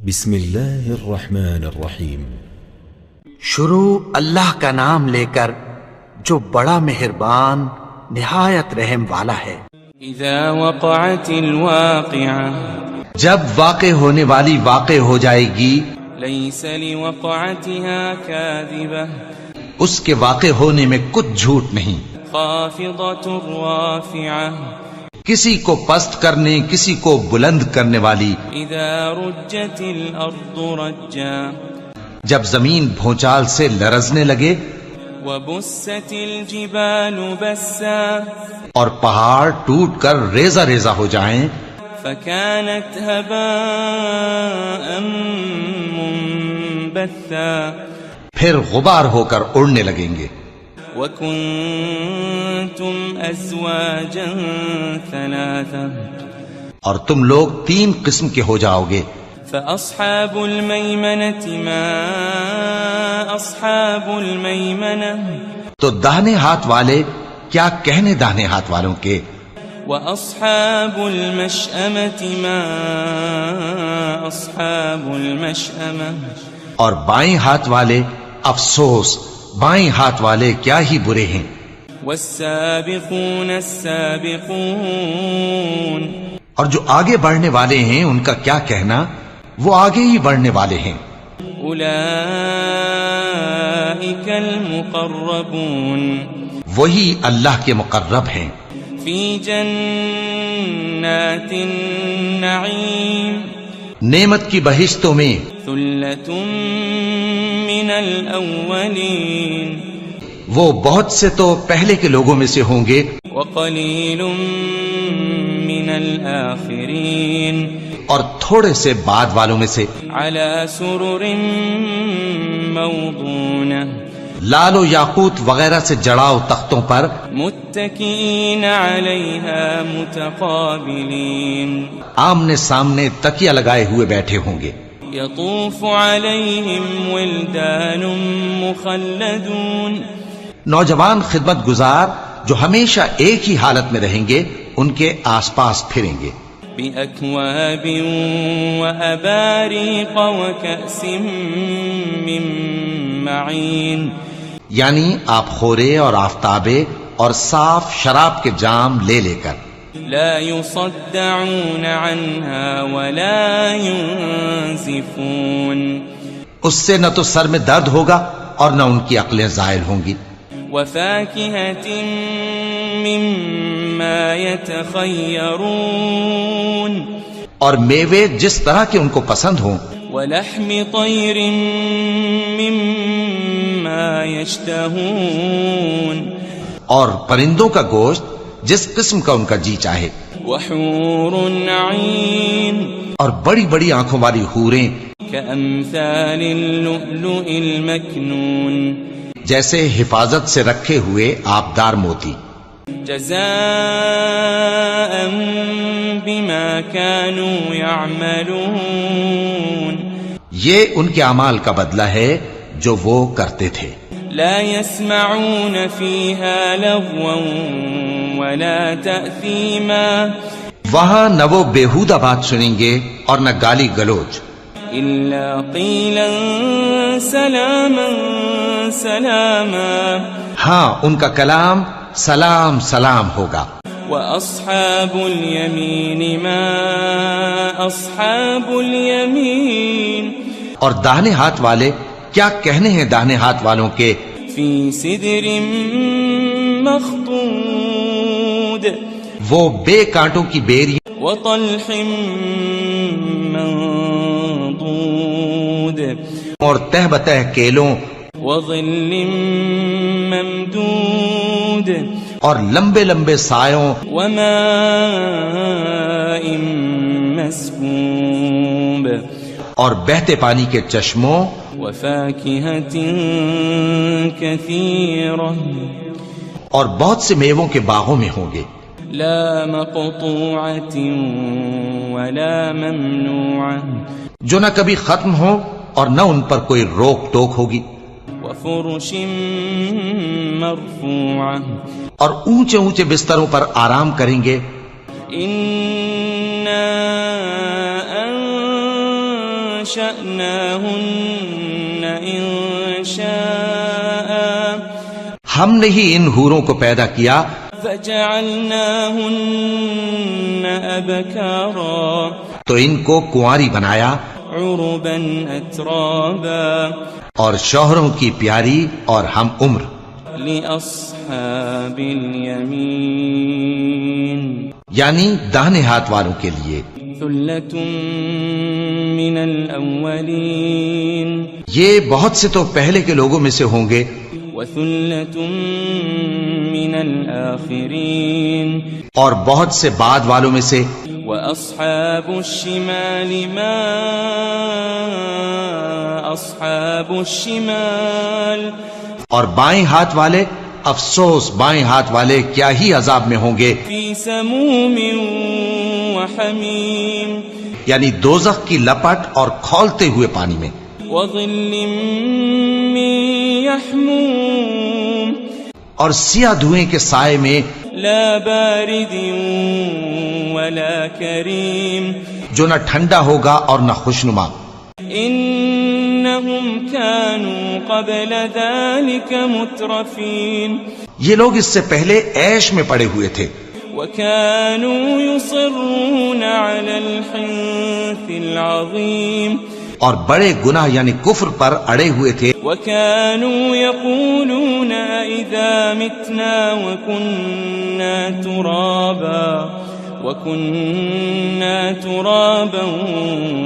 بسم اللہ الرحمن الرحیم۔ شروع اللہ کا نام لے کر جو بڑا مہربان نہایت رحم والا ہے۔ اذا وقعت الواقعہ، جب واقع ہونے والی واقع ہو جائے گی، لیس لوقعتها کاذبہ، اس کے واقع ہونے میں کچھ جھوٹ نہیں، خافضۃ رافعہ، کسی کو پست کرنے کسی کو بلند کرنے والی۔ اذا رجت الارض رجا، جب زمین بھونچال سے لرزنے لگے، وبست الجبال بسا، اور پہاڑ ٹوٹ کر ریزہ ریزہ ہو جائیں، فكانت هباء منبثا، پھر غبار ہو کر اڑنے لگیں گے۔ وكنتم ازواجا ثلاثا، اور تم لوگ 3 قسم کے ہو جاؤ گے۔ فأصحاب الميمنة ما أصحاب الميمنة، تو داہنے ہاتھ والے کیا کہنے داہنے ہاتھ والوں کے، وأصحاب المشأمة ما أصحاب المشأمة، اور بائیں ہاتھ والے افسوس بائیں ہاتھ والے کیا ہی برے ہیں۔ والسابقون السابقون، اور جو آگے بڑھنے والے ہیں ان کا کیا کہنا، وہ آگے ہی بڑھنے والے ہیں۔ أولئك المقربون، وہی اللہ کے مقرب ہیں، في جنات النعيم، نعمت کی بہشتوں میں۔ ثلة من الأولين، وہ بہت سے تو پہلے کے لوگوں میں سے ہوں گے، وقليل من الآخرين، اور تھوڑے سے بعد والوں میں سے۔ على سرر موضونة، لال و یاقوت وغیرہ سے جڑاؤ تختوں پر، متكئين عليها متقابلين، آمنے سامنے تکیہ لگائے ہوئے بیٹھے ہوں گے۔ يطوف عليهم ولدان مخلدون، نوجوان خدمت گزار جو ہمیشہ ایک ہی حالت میں رہیں گے ان کے آس پاس پھریں گے۔ بأكواب وأباريق وكأس من معين، یعنی آپ خورے اور آفتابے اور صاف شراب کے جام لے لے کر۔ لا يصدعون عنها ولا ينزفون، اس سے نہ تو سر میں درد ہوگا اور نہ ان کی عقلیں زائل ہوں گی۔ وفاكهة مما يتخيرون، اور میوے جس طرح کے ان کو پسند ہوں، ولحم طير مما يشتهون، اور پرندوں کا گوشت جس قسم کا ان کا جی چاہے، وحور عين، اور بڑی بڑی آنکھوں والی حوریں كأمثال اللؤلؤ المكنون، جیسے حفاظت سے رکھے ہوئے آبدار موتی۔ جزاء بما كانوا يعملون، یہ ان کے اعمال کا بدلہ ہے جو وہ کرتے تھے۔ لا يسمعون فيها لغوا ولا تأثيما، وہاں نہ وہ بیہودہ بات سنیں گے اور نہ گالی گلوچ، إلا قيلا سلاما سلاما، ہاں ان کا کلام سلام سلام ہوگا۔ وأصحاب اليمين ما أصحاب اليمين، اور داہنے ہاتھ والے کیا کہنے ہیں داہنے ہاتھ والوں کے، في سدر مخضود، وہ بے کانٹوں کی بیری وطلح منضود، اور تہ بتہ کیلوں وظل ممدود، اور لمبے لمبے سایوں، وماء مسكوب، اور بہتے پانی کے چشموں، وفاكهة كثيرة، اور بہت سے میووں کے باغوں میں ہوں گے، لا مقطوعة ولا ممنوعة، جو نہ کبھی ختم ہو اور نہ ان پر کوئی روک ٹوک ہوگی، وفرش مرفوعة، اور اونچے اونچے بستروں پر آرام کریں گے۔ أنشأناهن إنشاء ہم نے ہی ان حوروں کو پیدا کیا فجعلناهن أبكارا تو ان کو کنواری بنایا عربا أترابا اور شوہروں کی پیاری اور ہم عمر لأصحاب اليمين یعنی داہنے ہاتھ والوں کے لیے ثلة من الأولين یہ بہت سے تو پہلے کے لوگوں میں سے ہوں گے وثلة من الآخرين اور بہت سے بعد والوں میں سے وأصحاب الشمال ما أصحاب الشمال اور بائیں ہاتھ والے افسوس بائیں ہاتھ والے کیا ہی عذاب میں ہوں گے في سموم وحميم یعنی دوزخ کی لپٹ اور کھولتے ہوئے پانی میں وظل من يحموم اور سیاہ دھوئیں کے سائے میں لا بارد ولا كريم جو نہ ٹھنڈا ہوگا اور نہ خوشنما إنهم كانوا قبل ذلك مترفين یہ لوگ اس سے پہلے عیش میں پڑے ہوئے تھے وكانوا يصرون على الحنث العظيم اور بڑے گناہ یعنی کفر پر اڑے ہوئے تھے وكانوا يقولون إذا متنا وكنا ترابا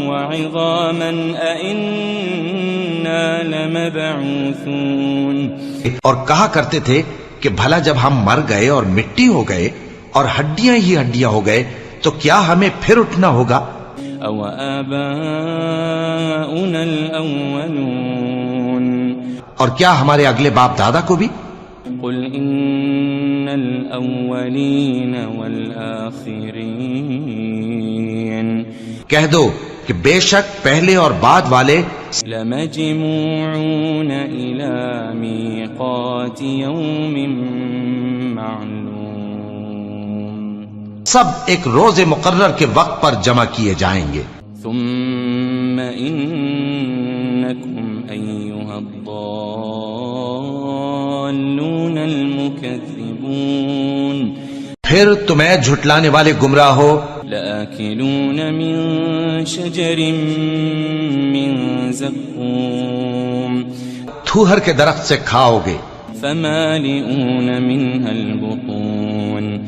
وعظاما أئنا لمبعوثون اور کہا کرتے تھے کہ بھلا جب ہم مر گئے اور مٹی ہو گئے اور ہڈیاں ہی ہڈیاں ہو گئے تو کیا ہمیں پھر اٹھنا ہوگا أو آباؤنا الأولون اور کیا ہمارے اگلے باپ دادا کو بھی قل إن الأولين والآخرين کہہ دو کہ بے شک پہلے اور بعد والے لمجموعون إلى ميقات يوم معلوم سب ایک روز مقرر کے وقت پر جمع کیے جائیں گے ثم إنكم أيها الضالون المكذبون پھر تمہیں جھٹلانے والے گمراہ ہو لآكلون من شجر من زقوم تھوہر کے درخت سے کھاؤ گے فمالئون منها البطون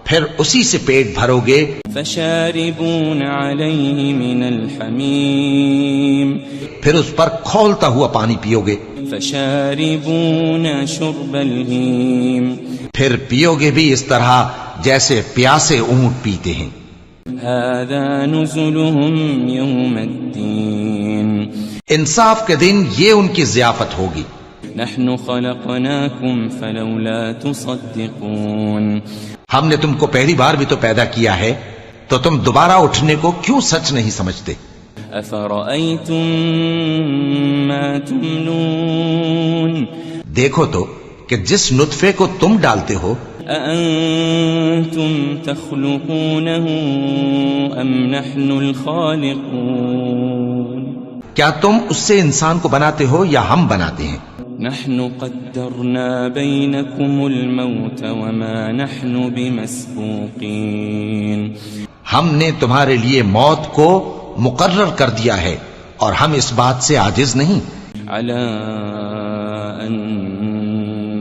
پھر اسی سے پیٹ بھرو گے فشاربون عليه من الحميم پھر اس پر کھولتا ہوا پانی پیو گے فشاربون شرب الهيم پھر پیو گے بھی اس طرح جیسے پیاسے اونٹ پیتے ہیں هذا نزلهم يوم الدين انصاف کے دن یہ ان کی ضیافت ہوگی نحن خلقناكم فلولا تصدقون ہم نے تم کو پہلی بار بھی تو پیدا کیا ہے تو تم دوبارہ اٹھنے کو کیوں سچ نہیں سمجھتے أفرأيتم ما تمنون دیکھو تو کہ جس نطفے کو تم ڈالتے ہو أأنتم تخلقونه أم نحن الخالقون کیا تم اس سے انسان کو بناتے ہو یا ہم بناتے ہیں نحن قدرنا بينكم الموت وما نحن بمسبوقين ہم نے تمہارے لیے موت کو مقرر کر دیا ہے اور ہم اس بات سے عاجز نہیں على أن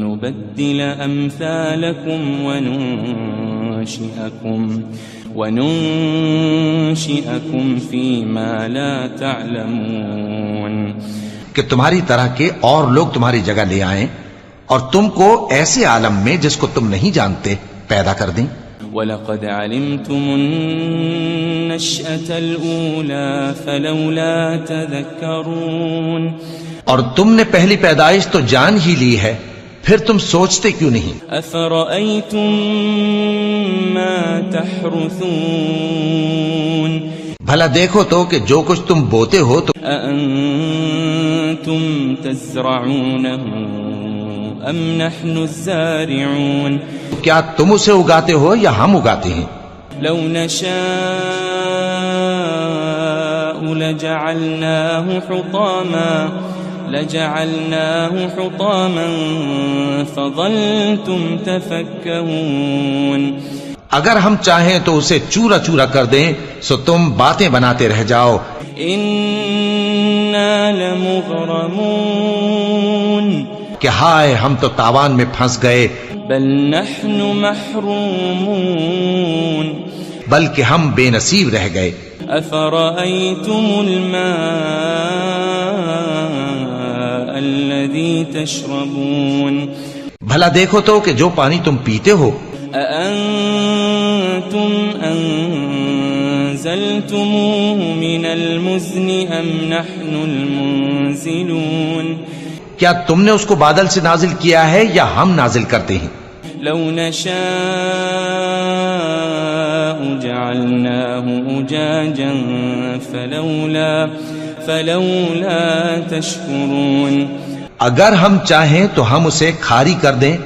نبدل أمثالكم وننشئكم فيما لا تعلمون کہ تمہاری طرح کے اور لوگ تمہاری جگہ لے آئیں اور تم کو ایسے عالم میں جس کو تم نہیں جانتے پیدا کر دیں وَلَقَدْ عَلِمْتُمُ النَّشْأَةَ الْأُولَى فَلَوْلَا تَذَكَّرُونَ اور تم نے پہلی پیدائش تو جان ہی لی ہے پھر تم سوچتے کیوں نہیں أَفَرَأَيْتُم مَّا تَحْرُثُونَ بھلا دیکھو تو کہ جو کچھ تم بوتے ہو تو أَأَنتُمْ تَزْرَعُونَهُ أَمْ نَحْنُ الزَّارِعُونَ کیا تم اسے اگاتے ہو یا ہم اگاتے ہیں لو نشاء لجعلناه حطاما فظلتم تفكهون. اگر ہم چاہیں تو اسے چورا چورا کر دیں سو تم باتیں بناتے رہ جاؤ. انا لمغرمون. کہ ہائے ہم تو تاوان میں پھنس گئے. بل نحن محرومون. بلکہ ہم بے نصیب رہ گئے. افرأيتم الماء الذي تشربون. بھلا دیکھو تو کہ جو پانی تم پیتے ہو. أأنتم أنزلتموه من المزن أم نحن المنزلون. کیا تم نے اس کو بادل سے نازل کیا ہے یا ہم نازل کرتے ہیں؟ لو نشاء جعلناه أجاجا فلولا تشكرون. اگر ہم چاہیں تو ہم اسے کھاری کر دیں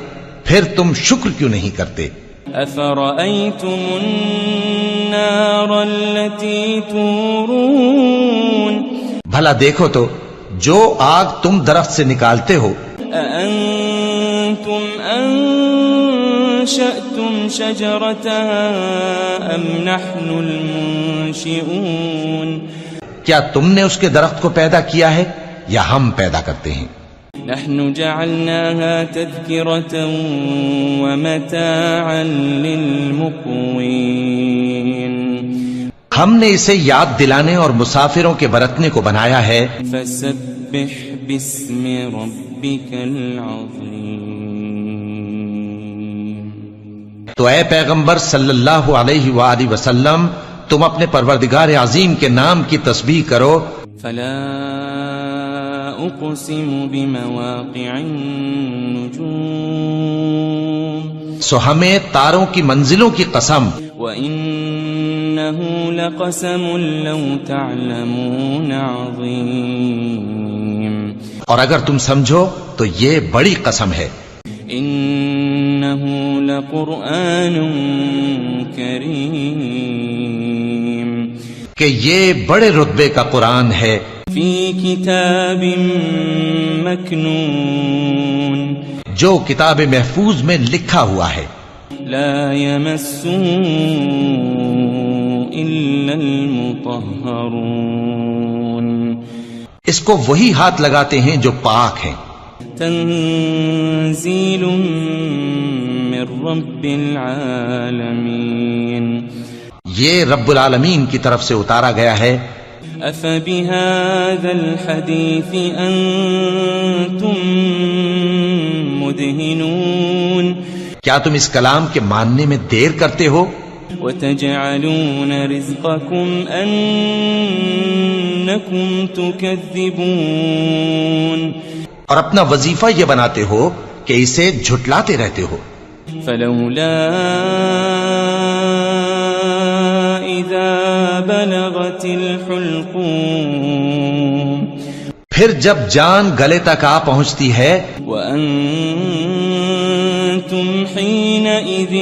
پھر تم شکر کیوں نہیں کرتے؟ أفرأيتم النار التي تورون. بھلا دیکھو تو جو آگ تم درخت سے نکالتے ہو. أأنتم أنشأتم شجرتها أم نحن المنشئون. کیا تم نے اس کے درخت کو پیدا کیا ہے یا ہم پیدا کرتے ہیں؟ نحن جعلناها تذكرة ومتاعا للمقوين. ہم نے اسے یاد دلانے اور مسافروں کے برتنے کو بنایا ہے. فسبح باسم ربك العظيم. تو اے پیغمبر صلی اللہ علیہ وآلہ وسلم تم اپنے پروردگار عظیم کے نام کی تسبیح کرو. فلا اقسم بمواقع النجوم. سو ہمیں تاروں کی منزلوں کی قسم. وَإِنَّهُ لَقَسَمٌ لَوْ تَعْلَمُونَ عَظِيمٌ. اور اگر تم سمجھو تو یہ بڑی قسم ہے. إِنَّهُ لَقُرْآنٌ كَرِيمٌ. کہ یہ بڑے رتبے کا قرآن ہے. فِي كِتَابٍ مَكْنُونٍ. جو کتاب محفوظ میں لکھا ہوا ہے. لا يمسه إلا المطهرون. اس کو وہی ہاتھ لگاتے ہیں جو پاک ہیں. تنزيل من رب العالمين. یہ رب العالمین کی طرف سے اتارا گیا ہے. أفبهذا الحديث أنتم مدهنون. کیا تم اس کلام کے ماننے میں دیر کرتے ہو؟ وتجعلون رزقكم أنكم تكذبون. اور اپنا وظیفہ یہ بناتے ہو کہ اسے جھٹلاتے رہتے ہو. فلولا إذا بلغت الحلقوم. پھر جب جان گلے تک آ پہنچتی ہے. وأنتم حينئذ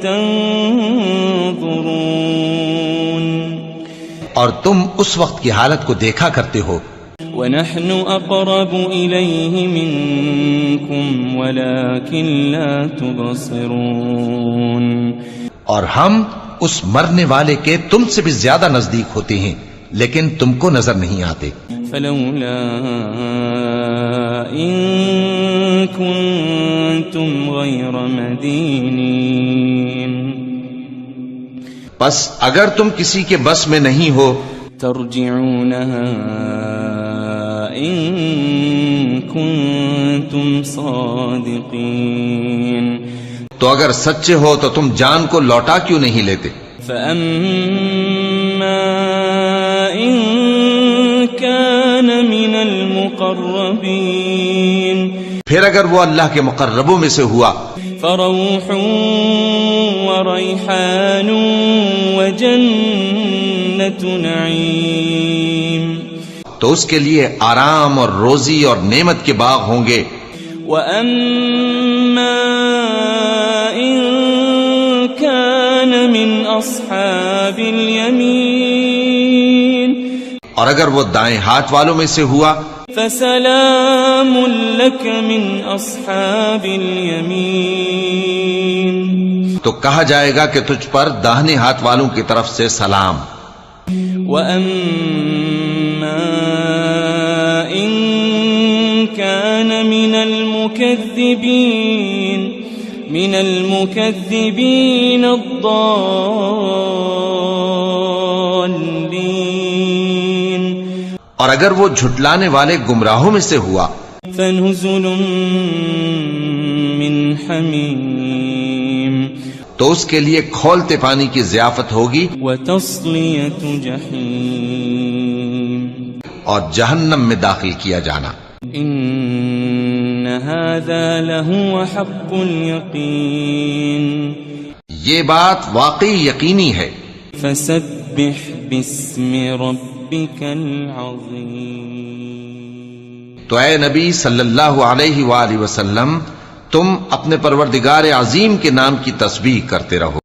تنظرون. اور تم اس وقت کی حالت کو دیکھا کرتے ہو. ونحن أقرب إليه منكم ولكن لا تبصرون. اور ہم اس مرنے والے کے تم سے بھی زیادہ نزدیک ہوتے ہیں لیکن تم کو نظر نہیں آتے. فلولا إن كنتم غير مدينين. بس اگر تم کسی کے بس میں نہیں ہو ترجعونها إن كنتم صادقين. تو اگر سچے ہو تو تم جان کو لوٹا کیوں نہیں لیتے؟ فأما إن كان من المقربين. پھر اگر وہ اللہ کے مقربوں میں سے ہوا فروح وريحان وجنة نعيم. تو اس کے لیے آرام اور روزی اور نعمت کے باغ ہوں گے. وَأَمَّا إِن كَانَ مِنْ أَصْحَابِ الْيَمِينِ. اور اگر وہ دائیں ہاتھ والوں میں سے ہوا فسلام لك من أصحاب اليمين تو کہا جائے گا کہ تجھ پر داہنے ہاتھ والوں کی طرف سے سلام. وأما إن كان من المكذبين الضالين اور اگر وہ جھٹلانے والے گمراہوں میں سے ہوا فنزل من حمیم تو اس کے لیے کھولتے پانی کی ضیافت ہوگی وتصلیۃ جحیم اور جہنم میں داخل کیا جانا. ان هذا لهو حق اليقین یہ بات واقعی یقینی ہے. فسبح باسم ربك العظیم تو اے نبی صلی اللہ علیہ وآلہ وسلم تم اپنے پروردگار عظیم کے نام کی تسبیح کرتے رہو.